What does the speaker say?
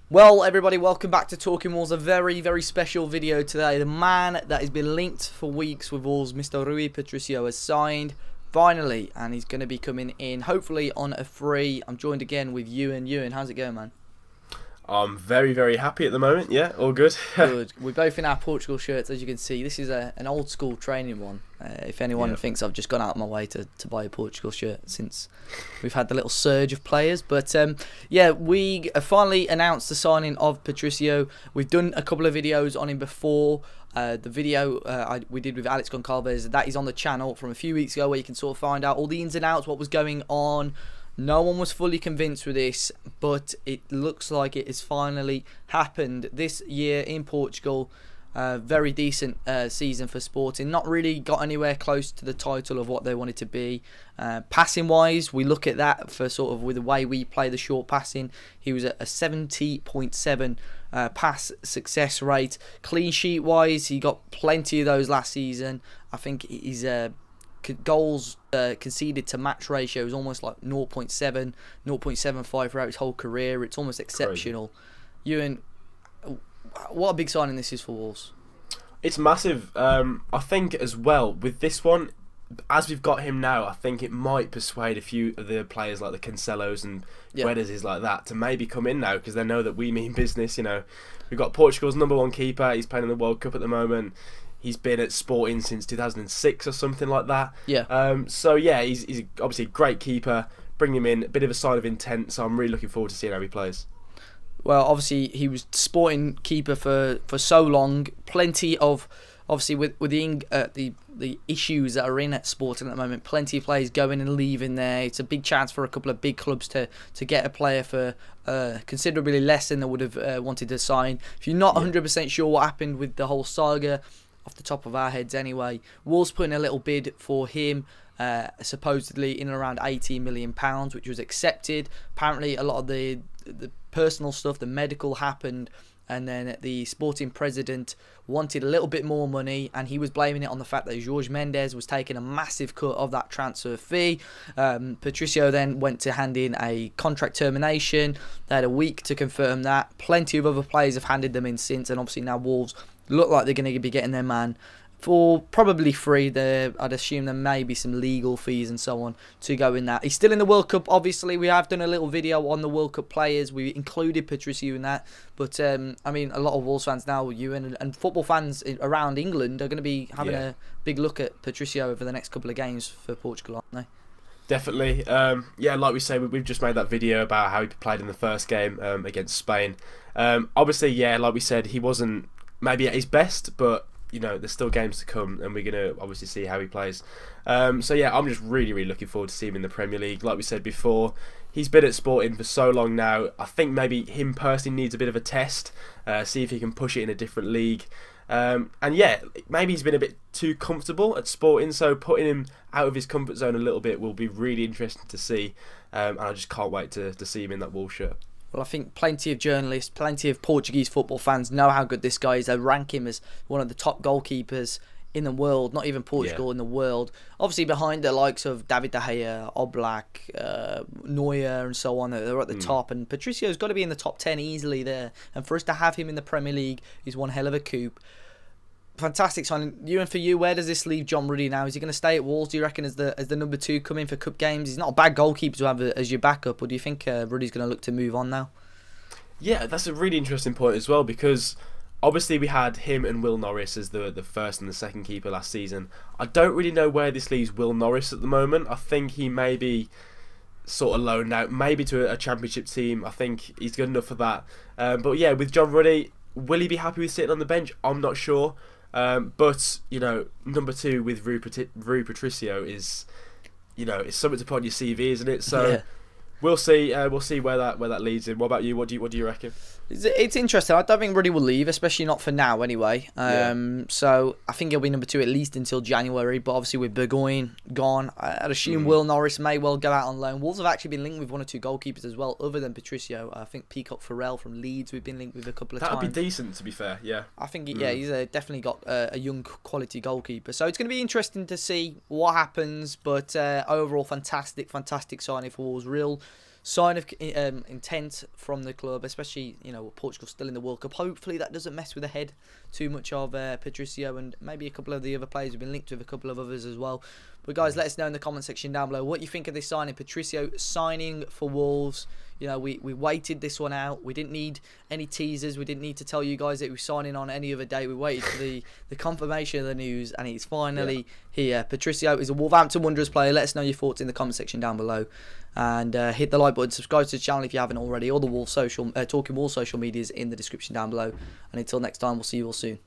Well, everybody, welcome back to Talking Wolves. A very, very special video today. The man that has been linked for weeks with Wolves, Mr. Rui Patricio, has signed finally, and he's going to be coming in, hopefully, on a free. I'm joined again with Ewan. Ewan, how's it going, man? I'm very, very happy at the moment. Yeah, all good. Good. We're both in our Portugal shirts, as you can see. This is an old school training one. If anyone thinks I've just gone out of my way to buy a Portugal shirt since we've had the little surge of players. But yeah, we finally announced the signing of Patricio. We've done a couple of videos on him before. The video we did with Alex Goalkeepers, that is on the channel from a few weeks ago, where you can sort of find out all the ins and outs, what was going on. No one was fully convinced with this, but it looks like it has finally happened this year in Portugal. Very decent season for Sporting. Not really got anywhere close to the title of what they wanted to be. Passing wise, we look at that for sort of with the way we play the short passing. He was at a 70.7 pass success rate. Clean sheet wise, he got plenty of those last season. I think he's goals conceded to match ratio is almost like 0.7, 0.75 throughout his whole career. It's almost exceptional. Ewan, what a big signing this is for Wolves. It's massive. I think as well with this one, as we've got him now, I think it might persuade a few of the players like the Cancelos and Guedes like that to maybe come in now, because they know that we mean business. You know, we've got Portugal's #1 keeper. He's playing in the World Cup at the moment. He's been at Sporting since 2006 or something like that. Yeah. So yeah, he's obviously a great keeper. Bring him in, a bit of a sign of intent. So I'm really looking forward to seeing how he plays. Well, obviously he was Sporting keeper for so long. Plenty of obviously with the issues that are in at Sporting at the moment. Plenty of players going and leaving there. It's a big chance for a couple of big clubs to get a player for considerably less than they would have wanted to sign. If you're not 100% sure what happened with the whole saga, off the top of our heads anyway, Wolves put in a little bid for him, supposedly in and around £18 million, which was accepted. Apparently a lot of the personal stuff, the medical happened, and then the Sporting president wanted a little bit more money, and he was blaming it on the fact that Jorge Mendes was taking a massive cut of that transfer fee. Patricio then went to hand in a contract termination. They had a week to confirm that. Plenty of other players have handed them in since, and obviously now Wolves look like they're going to be getting their man for probably free. I'd assume there may be some legal fees and so on to go in that. He's still in the World Cup, obviously. We have done a little video on the World Cup players. We included Patricio in that. But, I mean, a lot of Wolves fans now, and football fans around England are going to be having a big look at Patricio over the next couple of games for Portugal, aren't they? Definitely. Yeah, like we say, we've just made that video about how he played in the first game against Spain. Obviously, yeah, like we said, he wasn't maybe at his best, but you know, there's still games to come, and we're going to obviously see how he plays. So yeah, I'm just really, really looking forward to seeing him in the Premier League. Like we said before, he's been at Sporting for so long now. I think maybe him personally needs a bit of a test, see if he can push it in a different league. And yeah, maybe he's been a bit too comfortable at Sporting, so putting him out of his comfort zone a little bit will be really interesting to see. And I just can't wait to see him in that Wolves shirt. Well, I think plenty of journalists, plenty of Portuguese football fans know how good this guy is. They rank him as one of the top goalkeepers in the world, not even Portugal, in the world. Obviously behind the likes of David De Gea, Oblak, Neuer and so on. They're at the top, and Patricio's got to be in the top 10 easily there. And for us to have him in the Premier League is one hell of a coup. Fantastic signing. Ewan, for you, where does this leave John Ruddy now? Is he going to stay at Wolves, do you reckon, as the #2 coming for cup games? He's not a bad goalkeeper to have as your backup, or do you think Ruddy's going to look to move on now? Yeah, that's a really interesting point as well, because obviously we had him and Will Norris as the first and the second keeper last season. I don't really know where this leaves Will Norris at the moment. I think he may be sort of loaned out, maybe to a championship team. I think he's good enough for that. But yeah, with John Ruddy, will he be happy with sitting on the bench? I'm not sure. But you know, #2 with Rui Patricio is, you know, it's something to put on your CV, isn't it? So we'll see. We'll see where that leads him. What about you? What do you reckon? It's interesting. I don't think Ruddy will leave, especially not for now anyway. So I think he'll be #2 at least until January. But obviously with Burgoyne gone, I'd assume Will Norris may well go out on loan. Wolves have actually been linked with 1 or 2 goalkeepers as well, other than Patricio. I think Peacock Farrell from Leeds we've been linked with a couple of times. That'd be decent, to be fair. Yeah. I think he's definitely got a young quality goalkeeper. So it's going to be interesting to see what happens. But overall, fantastic signing for Wolves. Real sign of intent from the club, especially, you know, Portugal still in the World Cup. Hopefully that doesn't mess with the head too much of Patricio and maybe a couple of the other players. We've been linked with a couple of others as well. But guys, let us know in the comment section down below what you think of this signing. Patricio signing for Wolves. You know, we waited this one out. We didn't need any teasers. We didn't need to tell you guys that we were signing on any other day. We waited for the confirmation of the news, and he's finally here. Patricio is a Wolverhampton Wanderers player. Let us know your thoughts in the comment section down below. And hit the like button, subscribe to the channel if you haven't already. All the Talking Wolves social medias in the description down below. And until next time, we'll see you all soon.